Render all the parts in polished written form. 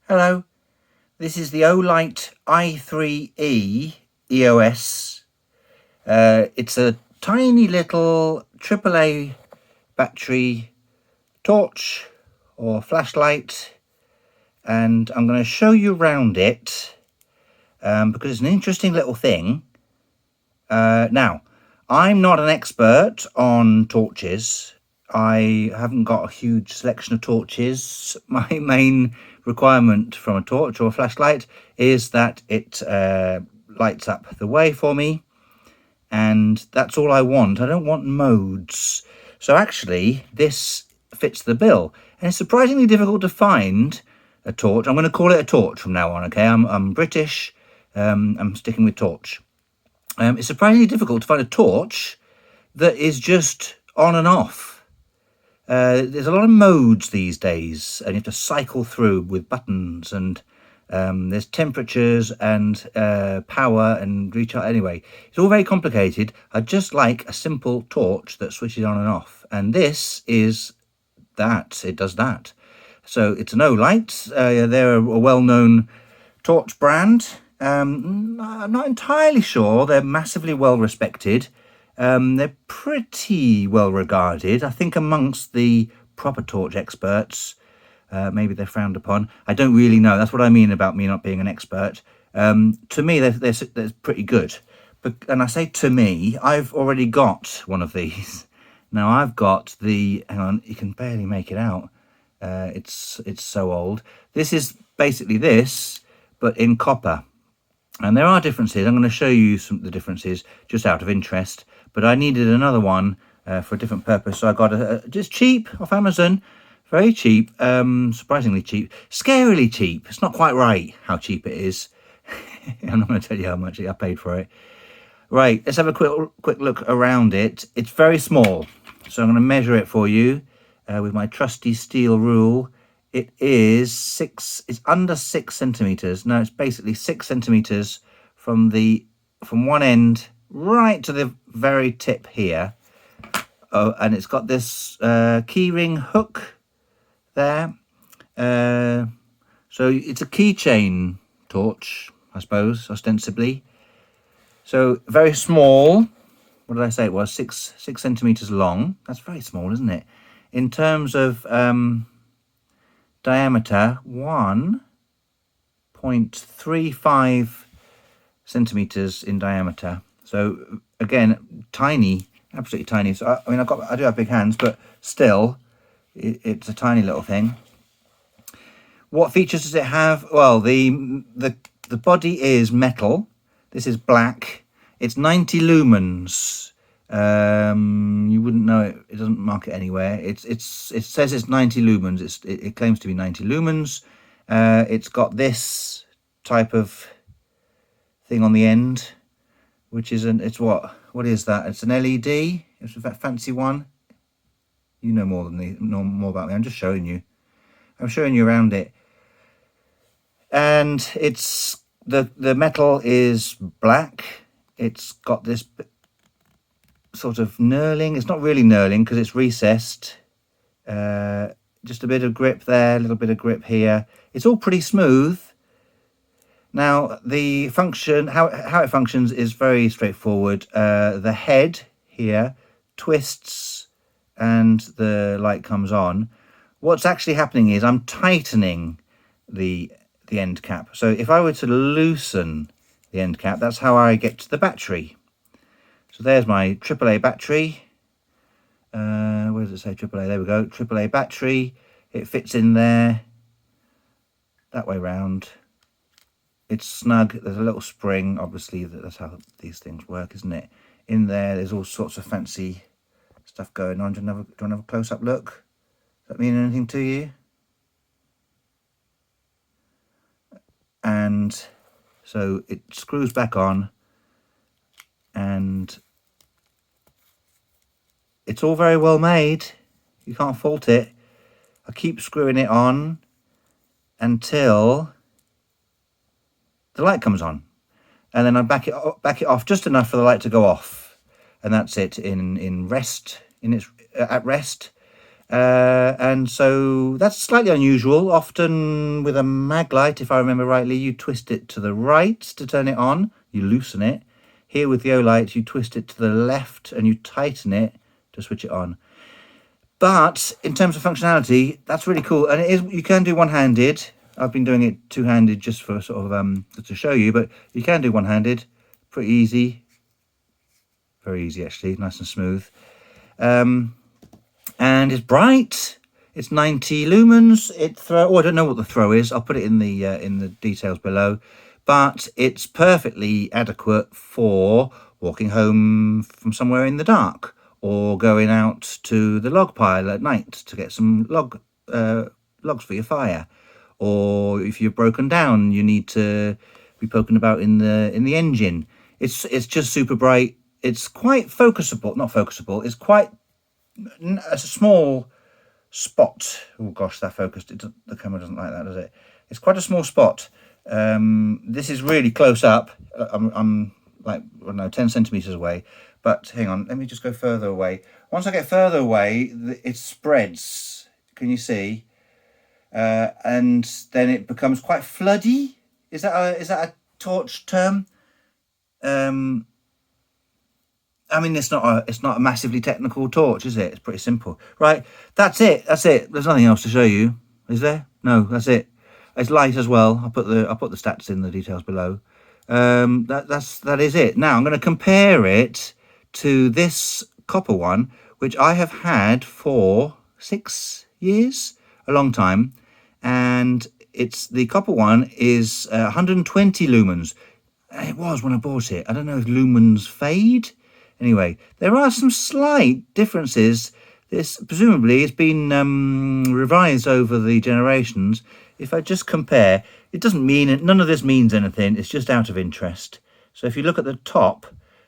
Hello, this is the Olight i3E EOS. It's a tiny little AAA battery torch or flashlight, and I'm going to show you around it because it's an interesting little thing. Now, I'm not an expert on torches. I haven't got a huge selection of torches. My main requirement from a torch or a flashlight is that it lights up the way for me, and that's all I want. I don't want modes. So actually this fits the bill, and it's surprisingly difficult to find a torch. I'm going to call it a torch from now on. Okay, I'm British. I'm sticking with torch. It's surprisingly difficult to find a torch that is just on and off. There's a lot of modes these days, and you have to cycle through with buttons, and there's temperatures and power and recharge. Anyway, it's all very complicated. I just like a simple torch that switches on and off, and this is that. It does that. So it's an Olight. They're a well-known torch brand. I'm not entirely sure they're massively well respected. They're pretty well regarded, I think, amongst the proper torch experts. Maybe they're frowned upon. I don't really know. That's what I mean about me not being an expert. To me, they're pretty good. And I say to me, I've already got one of these. Now I've got the, hang on, you can barely make it out. It's so old. This is basically this, but in copper. And there are differences. I'm going to show you some of the differences just out of interest. But I needed another one for a different purpose. So I got just cheap off Amazon. Very cheap. Surprisingly cheap. Scarily cheap. It's not quite right how cheap it is. I'm not going to tell you how much I paid for it. Right, let's have a quick look around it. It's very small. So I'm going to measure it for you with my trusty steel rule. It is it's under 6 centimeters. No, it's basically 6 centimeters from one end right to the very tip here. Oh, and it's got this keyring hook there. So it's a keychain torch, I suppose, ostensibly. So very small. What did I say it was? 6 centimeters long. That's very small, isn't it? In terms of diameter, 1.35 centimeters in diameter. So again, tiny, absolutely tiny. So I mean, I do have big hands, but still, it's a tiny little thing. What features does it have? Well, the body is metal. This is black. It's 90 lumens. You wouldn't know it. It doesn't mark it anywhere. It says it's 90 lumens. It claims to be 90 lumens. It's got this type of thing on the end, which is what is that? It's an LED. It's a fancy one. You know more about me. I'm just showing you. I'm showing you around it. And it's the metal is black. It's got this sort of knurling. It's not really knurling because it's recessed. Just a bit of grip there, a little bit of grip here. It's all pretty smooth. Now the function, how it functions is very straightforward. The head here twists and the light comes on. What's actually happening is I'm tightening the end cap. So if I were to loosen the end cap, that's how I get to the battery. So there's my AAA battery. Where does it say AAA? There we go. AAA battery. It fits in there. That way round. It's snug. There's a little spring. Obviously, that's how these things work, isn't it? In there, there's all sorts of fancy stuff going on. Do you want to have a close-up look? Does that mean anything to you? And so it screws back on, and it's all very well made. You can't fault it. I keep screwing it on until the light comes on, and then I back it off just enough for the light to go off, and that's it. At rest. And so that's slightly unusual. Often with a mag light, if I remember rightly, you twist it to the right to turn it on, you loosen it. Here with the Olight, you twist it to the left and you tighten it to switch it on. But in terms of functionality, that's really cool. And it is, you can do one-handed. I've been doing it two-handed just for sort of to show you, but you can do one-handed. Pretty easy. Very easy actually, nice and smooth. And it's bright. It's 90 lumens. I don't know what the throw is. I'll put it in the details below. But it's perfectly adequate for walking home from somewhere in the dark, or going out to the log pile at night to get some logs for your fire, or if you're broken down, you need to be poking about in the engine. It's just super bright. It's quite focusable, not focusable. It's quite a small spot. Oh gosh, that focused. The camera doesn't like that, does it? It's quite a small spot. This is really close up. I'm like, I don't know, 10 centimeters away. But hang on, let me just go further away. Once I get further away, it spreads. Can you see? And then it becomes quite floody. Is that a torch term? I mean, it's not a massively technical torch, is it? It's pretty simple, right? That's it. There's nothing else to show you, is there? No, that's it. It's light as well. I'll put the stats in the details below. That is it. Now I'm going to compare it to this copper one, which I have had for 6 years, a long time, and the copper one is 120 lumens. It was when I bought it. I don't know if lumens fade. Anyway, there are some slight differences. This presumably it's been revised over the generations. If I just compare, it doesn't mean, none of this means anything. It's just out of interest. So if you look at the top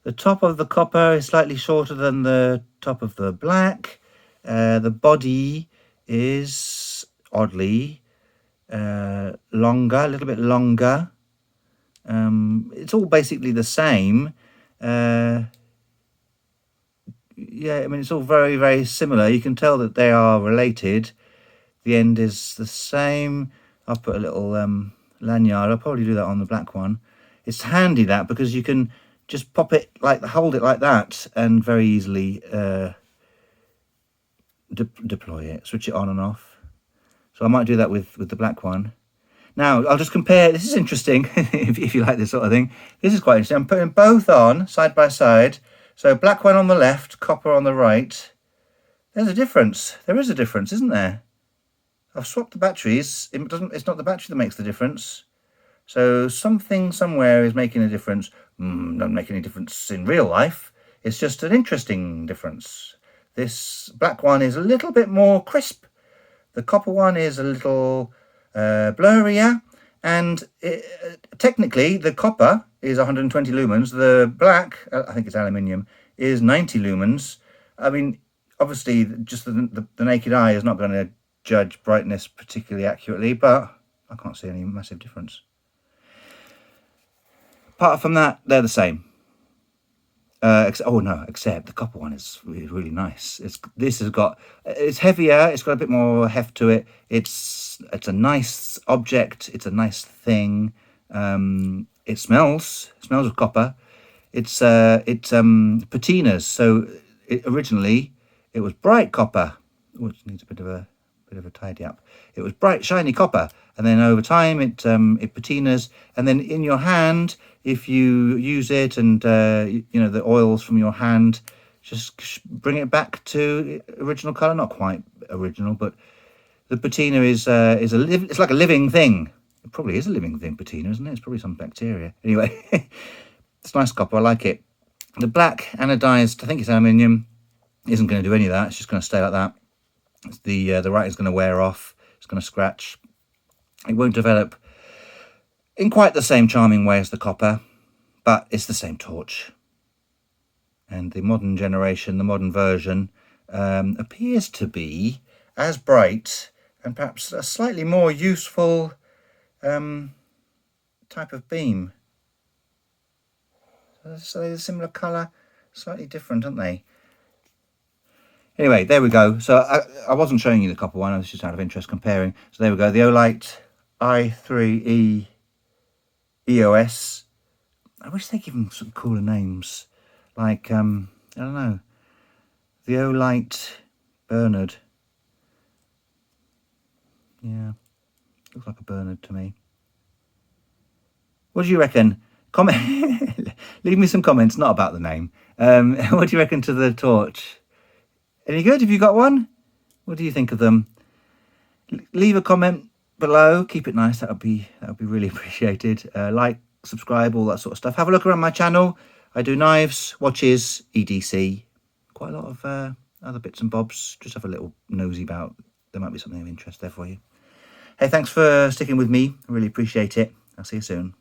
of the copper is slightly shorter than the top of the black. The body is oddly longer, a little bit longer. It's all basically the same. Yeah, I mean, it's all very, very similar. You can tell that they are related. The end is the same. I'll put a little lanyard. I'll probably do that on the black one. It's handy, that, because you can just pop it, hold it like that, and very easily deploy it, switch it on and off. So I might do that with the black one. Now, I'll just compare. This is interesting, if you like this sort of thing. This is quite interesting. I'm putting both on side by side. So black one on the left, copper on the right. There's a difference. There is a difference, isn't there? I've swapped the batteries. It's not the battery that makes the difference. So something somewhere is making a difference. Doesn't make any difference in real life. It's just an interesting difference. This black one is a little bit more crisp. The copper one is a little blurrier. And technically, the copper is 120 lumens. The black, I think it's aluminium, is 90 lumens. I mean, obviously, just the naked eye is not going to judge brightness particularly accurately, but I can't see any massive difference. Apart from that, they're the same. Except the copper one is really nice. It's heavier. It's got a bit more heft to it. It's a nice object. It's a nice thing. It smells of copper. It's patinas. So originally it was bright copper, which needs a bit of a tidy up. It was bright, shiny copper, and then over time it patinas, and then in your hand, if you use it and the oils from your hand, just bring it back to original color. Not quite original, but the patina is it's like a living thing. It probably is a living thing, patina, isn't it? It's probably some bacteria. Anyway, it's nice copper. I like it. The black anodized, I think it's aluminium, isn't going to do any of that. It's just going to stay like that. The writing's going to wear off. It's going to scratch. It won't develop in quite the same charming way as the copper, but it's the same torch. And the modern generation, the modern version, appears to be as bright and perhaps a slightly more useful type of beam. So they're a similar colour, slightly different, aren't they? Anyway, there we go. So I wasn't showing you the copper one. I was just out of interest comparing. So there we go. The Olight i3E EOS. I wish they'd give them some cooler names. Like, I don't know. The Olight Bernard. Yeah. Looks like a Bernard to me. What do you reckon? Comment. Leave me some comments, not about the name. What do you reckon to the torch? Any good? Have you got one? What do you think of them? Leave a comment below. Keep it nice. That would be really appreciated. Like, subscribe, all that sort of stuff. Have a look around my channel. I do knives, watches, EDC, quite a lot of other bits and bobs. Just have a little nosy about. There might be something of interest there for you. Hey, thanks for sticking with me. I really appreciate it. I'll see you soon.